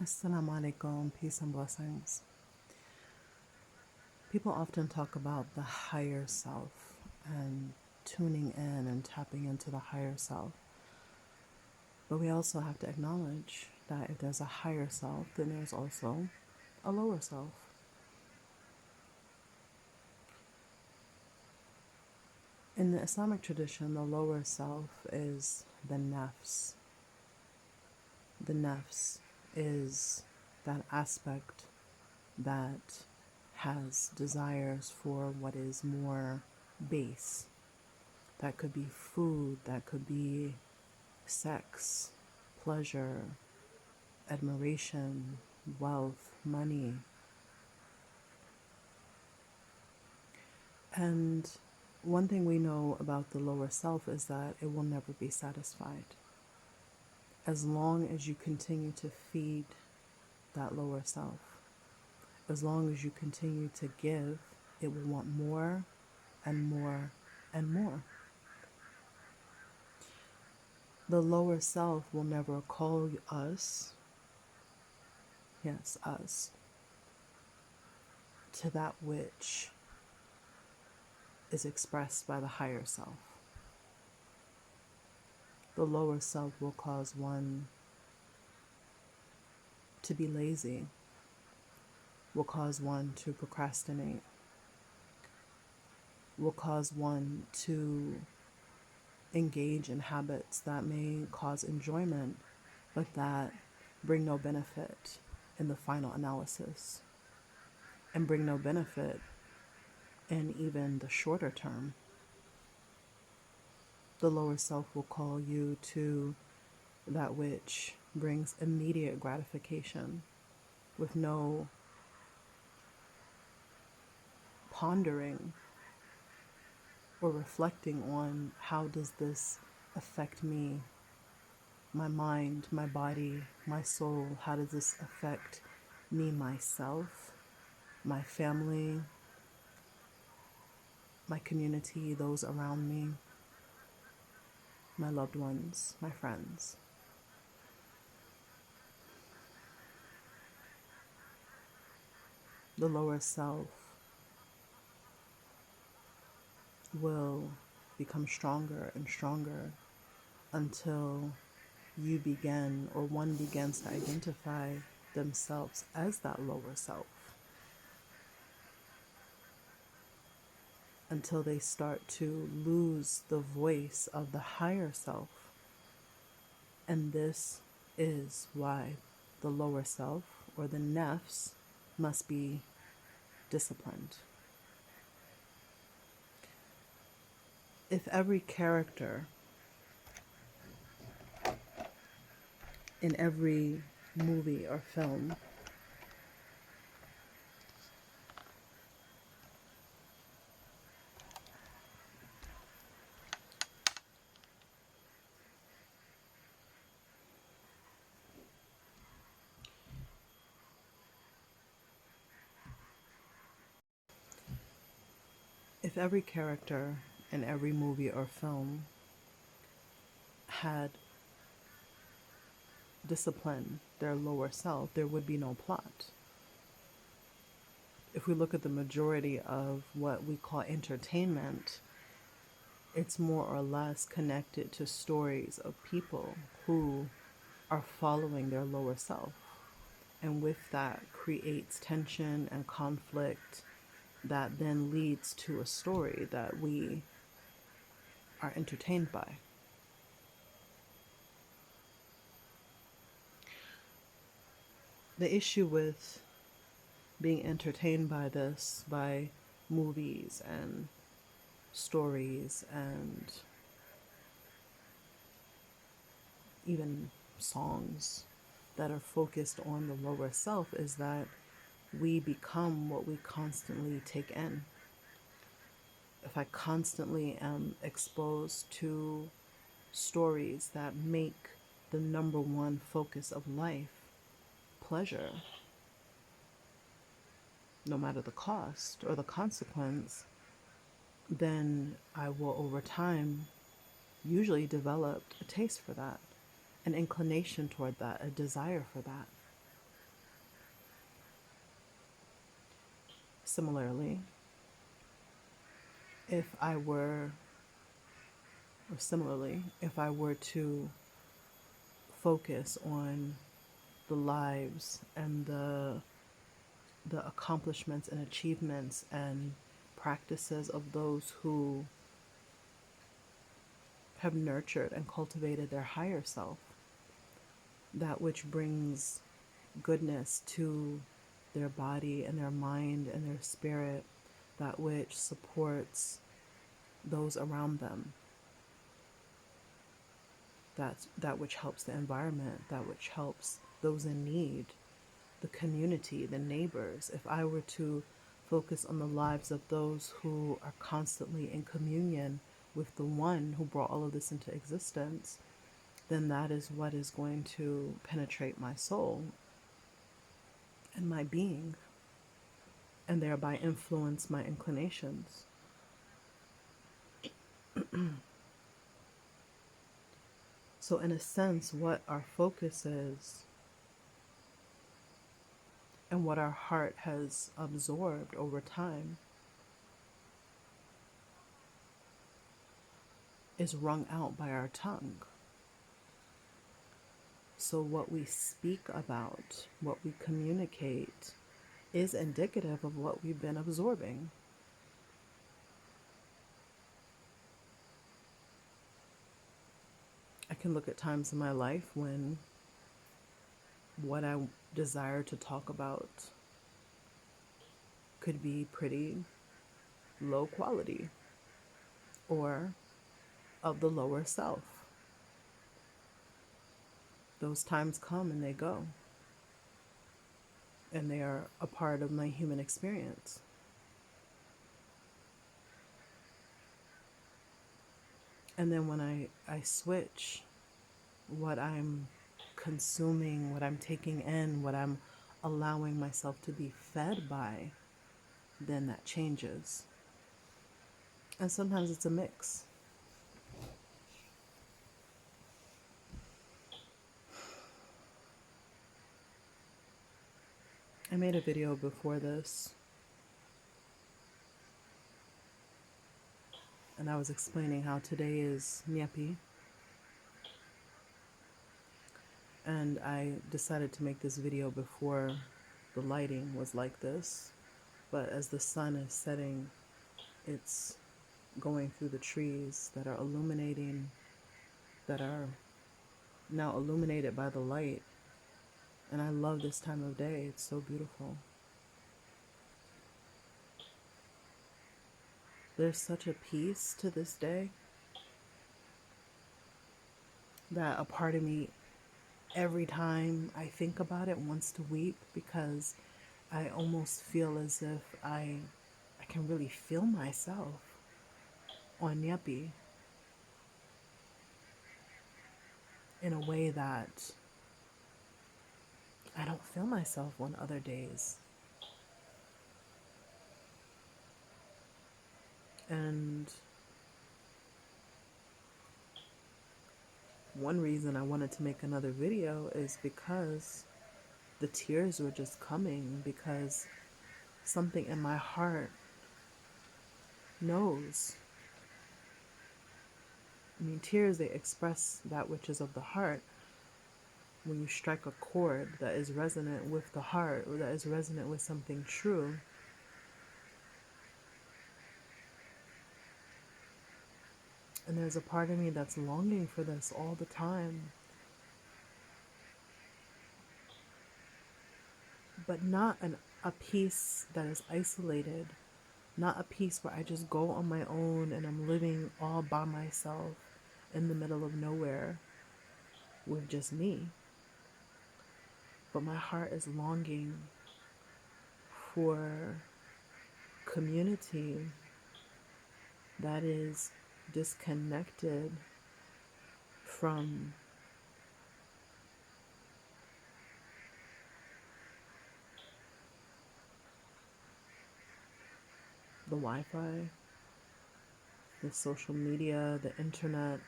Assalamu alaikum, peace and blessings. People often talk about the higher self and tuning in and tapping into the higher self. But we also have to acknowledge that if there's a higher self, then there's also a lower self. In the Islamic tradition, the lower self is the nafs. The nafs is that aspect that has desires for what is more base. That could be food, that could be sex, pleasure, admiration, wealth, money. And one thing we know about the lower self is that it will never be satisfied. As long as you continue to feed that lower self, as long as you continue to give, it will want more and more and more. The lower self will never call us, yes, us, to that which is expressed by the higher self. The lower self will cause one to be lazy, will cause one to procrastinate, will cause one to engage in habits that may cause enjoyment, but that bring no benefit in the final analysis, and bring no benefit in even the shorter term. The lower self will call you to that which brings immediate gratification with no pondering or reflecting on how does this affect me, my mind, my body, my soul. How does this affect me, myself, my family, my community, those around me, my loved ones, my friends. The lower self will become stronger and stronger until you begin, or one begins to identify themselves as that lower self, until they start to lose the voice of the higher self. And this is why the lower self, or the nafs, must be disciplined. If every character in every movie or film if every character in every movie or film had disciplined their lower self, there would be no plot. If we look at the majority of what we call entertainment, it's more or less connected to stories of people who are following their lower self. And with that creates tension and conflict that then leads to a story that we are entertained by. The issue with being entertained by this, by movies and stories and even songs that are focused on the lower self, is that we become what we constantly take in. If I constantly am exposed to stories that make the number one focus of life pleasure, no matter the cost or the consequence, then I will over time usually develop a taste for that, an inclination toward that, a desire for that. Similarly, if I were, if I were to focus on the lives and the accomplishments and achievements and practices of those who have nurtured and cultivated their higher self, that which brings goodness to their body and their mind and their spirit, that which supports those around them, that which helps the environment, that which helps those in need, the community, the neighbors. If I were to focus on the lives of those who are constantly in communion with the one who brought all of this into existence, then that is what is going to penetrate my soul and my being, and thereby influence my inclinations. So, in a sense, what our focus is and what our heart has absorbed over time is wrung out by our tongue. So, what we speak about, what we communicate, is indicative of what we've been absorbing. I can look at times in my life when what I desire to talk about could be pretty low quality or of the lower self. Those times come and they go, and they are a part of my human experience. And then when I switch what I'm consuming, what I'm taking in, what I'm allowing myself to be fed by, then that changes. And sometimes it's a mix. I made a video before this, and I was explaining how today is Nyepi, and I decided to make this video before the lighting was like this. But as the sun is setting, it's going through the trees that are illuminating, that are now illuminated by the light. And I love this time of day. It's so beautiful. There's such a peace to this day that a part of me, every time I think about it, wants to weep, because I almost feel as if I can really feel myself on Nyepi in a way that I don't feel myself on other days. And one reason I wanted to make another video is because the tears were just coming, because something in my heart knows. I mean, tears, they express that which is of the heart. When you strike a chord that is resonant with the heart, or that is resonant with something true, and there's a part of me that's longing for this all the time. But not a peace that is isolated, not a peace where I just go on my own and I'm living all by myself in the middle of nowhere with just me. But my heart is longing for community that is disconnected from the Wi-Fi, the social media, the internet.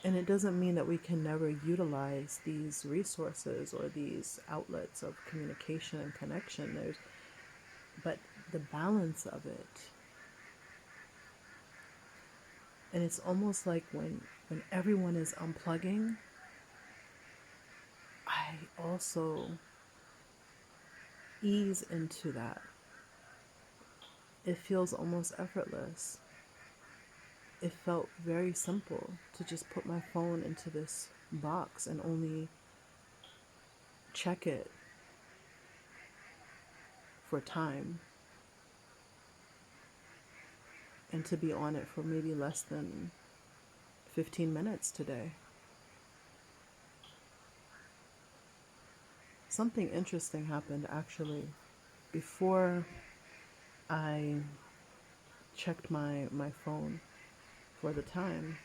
And it doesn't mean that we can never utilize these resources or these outlets of communication and connection. But the balance of it. And it's almost like when everyone is unplugging, I also ease into that. It feels almost effortless. It felt very simple to just put my phone into this box and only check it for time, and to be on it for maybe less than 15 minutes today. Something interesting happened actually. Before I checked my phone for the time,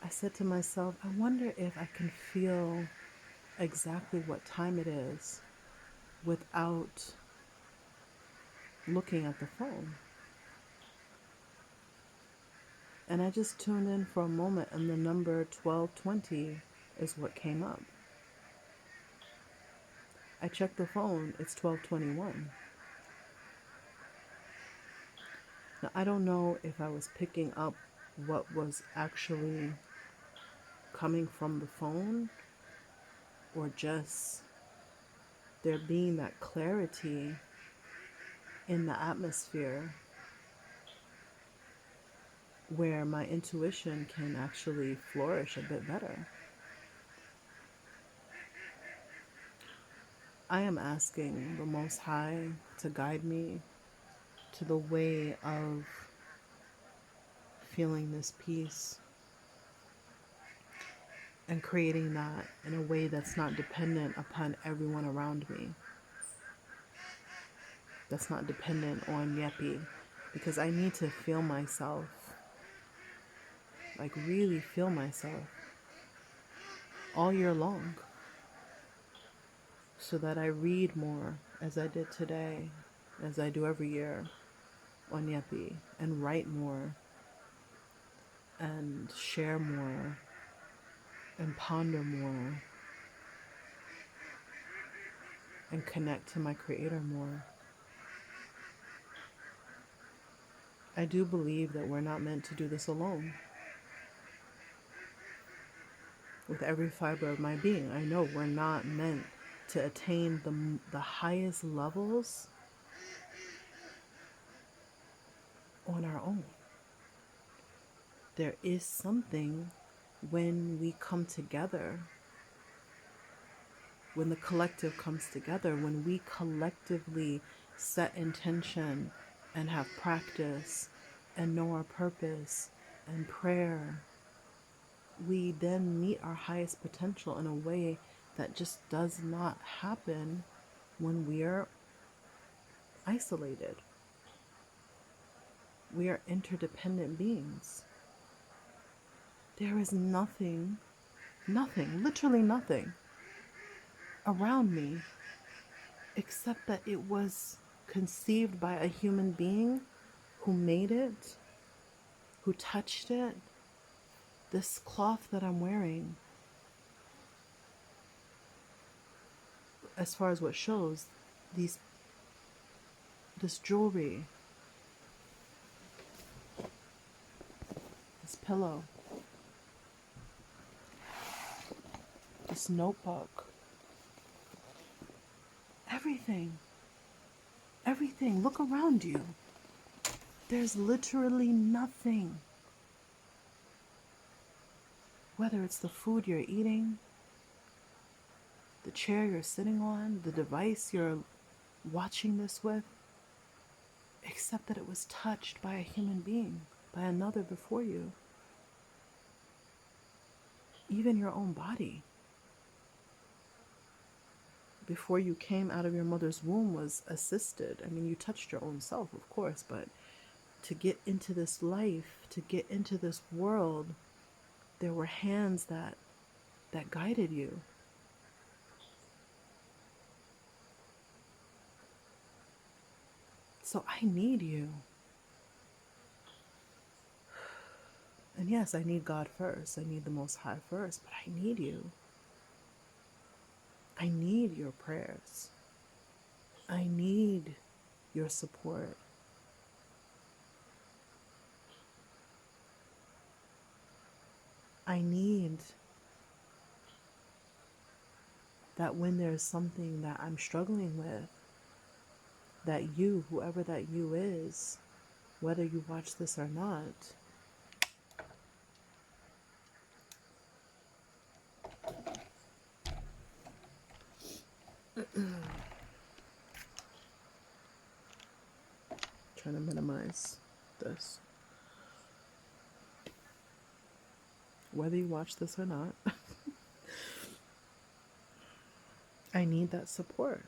I said to myself, I wonder if I can feel exactly what time it is without looking at the phone. And I just tuned in for a moment, and the number 12:20 is what came up. I checked the phone, it's 12:21. Now, I don't know if I was picking up what was actually coming from the phone, or just there being that clarity in the atmosphere where my intuition can actually flourish a bit better. I am asking the Most High to guide me to the way of feeling this peace and creating that in a way that's not dependent upon everyone around me, that's not dependent on Nyepi, because I need to feel myself, like really feel myself all year long, so that I read more, as I did today, as I do every year on Nyepi, and write more and share more and ponder more and connect to my Creator more. I do believe that we're not meant to do this alone. With every fiber of my being, I know we're not meant to attain the highest levels on our own. There is something when we come together, when the collective comes together, when we collectively set intention and have practice and know our purpose and prayer, we then meet our highest potential in a way that just does not happen when we are isolated. We are interdependent beings. There is nothing, literally nothing around me except that it was conceived by a human being who made it, who touched it. This cloth that I'm wearing, as far as what shows, this jewelry, this pillow, this notebook, everything, look around you. There's literally nothing. Whether it's the food you're eating, the chair you're sitting on, the device you're watching this with, except that it was touched by a human being, by another before you. Even your own body, before you came out of your mother's womb, was assisted. I mean, you touched your own self, of course, but to get into this life, to get into this world, there were hands that guided you. So I need you. And yes, I need God first. I need the Most High first, but I need you. I need your prayers. I need your support. I need that when there's something that I'm struggling with, that you, whoever that you is, whether you watch this or not, trying to minimize this, whether you watch this or not, I need that support.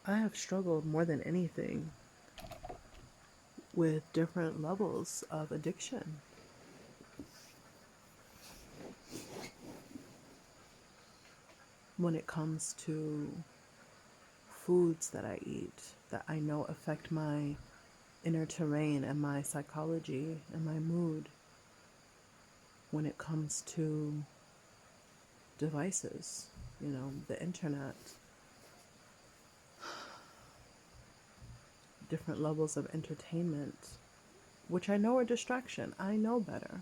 I have struggled more than anything with different levels of addiction. When it comes to foods that I eat that I know affect my inner terrain and my psychology and my mood. When it comes to devices, the internet, different levels of entertainment, which I know are distraction. I know better.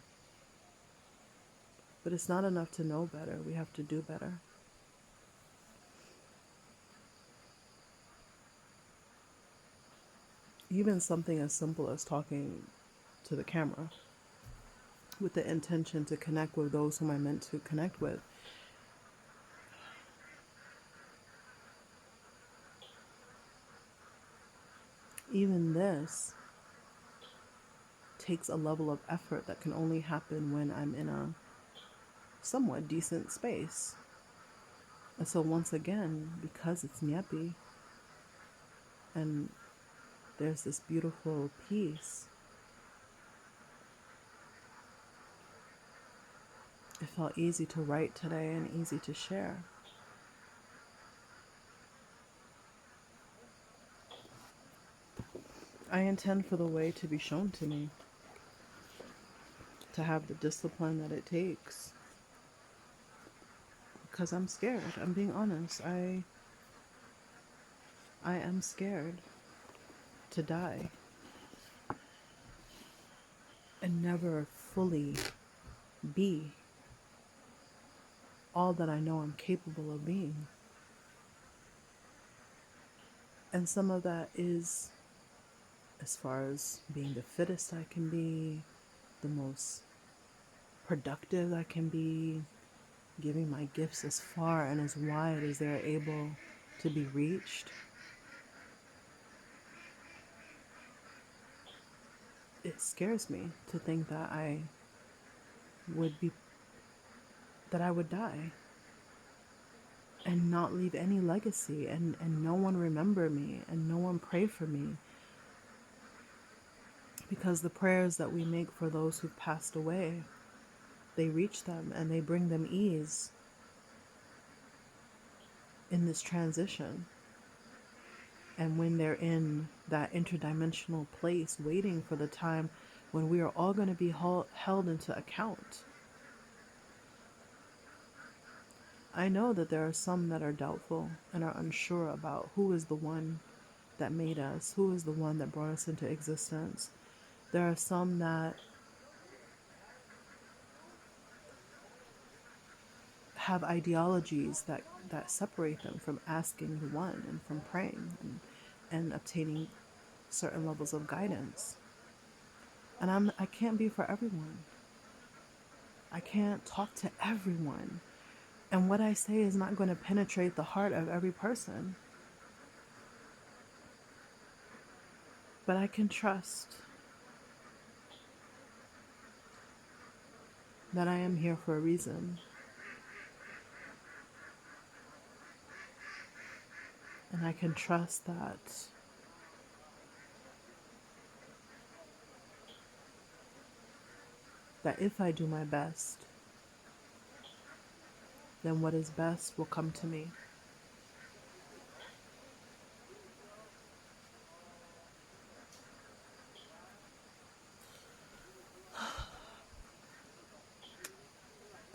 But it's not enough to know better. We have to do better. Even something as simple as talking to the camera with the intention to connect with those whom I meant to connect with. Even this takes a level of effort that can only happen when I'm in a somewhat decent space. And so once again, because it's Nyepi and there's this beautiful peace, it felt easy to write today and easy to share. I intend for the way to be shown to me, to have the discipline that it takes. Because I'm scared. I'm being honest. I am scared to die and never fully be all that I know I'm capable of being. And some of that is as far as being the fittest I can be, the most productive I can be, giving my gifts as far and as wide as they're able to be reached. It scares me to think that I would die and not leave any legacy and no one remember me and no one pray for me. Because the prayers that we make for those who've passed away, they reach them and they bring them ease in this transition. And when they're in that interdimensional place waiting for the time when we are all going to be held into account. I know that there are some that are doubtful and are unsure about who is the one that made us, who is the one that brought us into existence. There are some that have ideologies that separate them from asking the one and from praying and obtaining certain levels of guidance. And I can't be for everyone. I can't talk to everyone. And what I say is not going to penetrate the heart of every person. But I can trust that I am here for a reason. And I can trust that if I do my best, then what is best will come to me.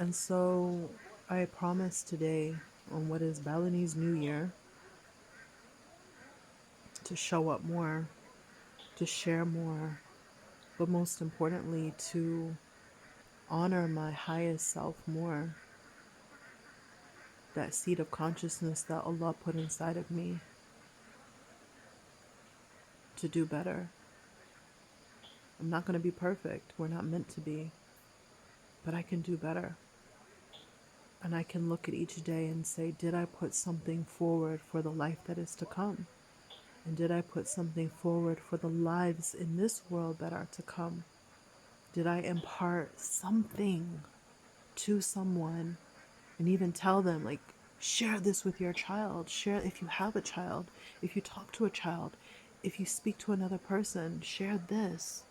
And so I promise today, on what is Balinese New Year, to show up more, to share more, but most importantly, to honor my highest self more, that seed of consciousness that Allah put inside of me, to do better. I'm not going to be perfect. We're not meant to be, but I can do better. And I can look at each day and say, did I put something forward for the life that is to come? And did I put something forward for the lives in this world that are to come? Did I impart something to someone, and even tell them, like, share this with your child? Share, if you have a child, if you talk to a child, if you speak to another person, share this.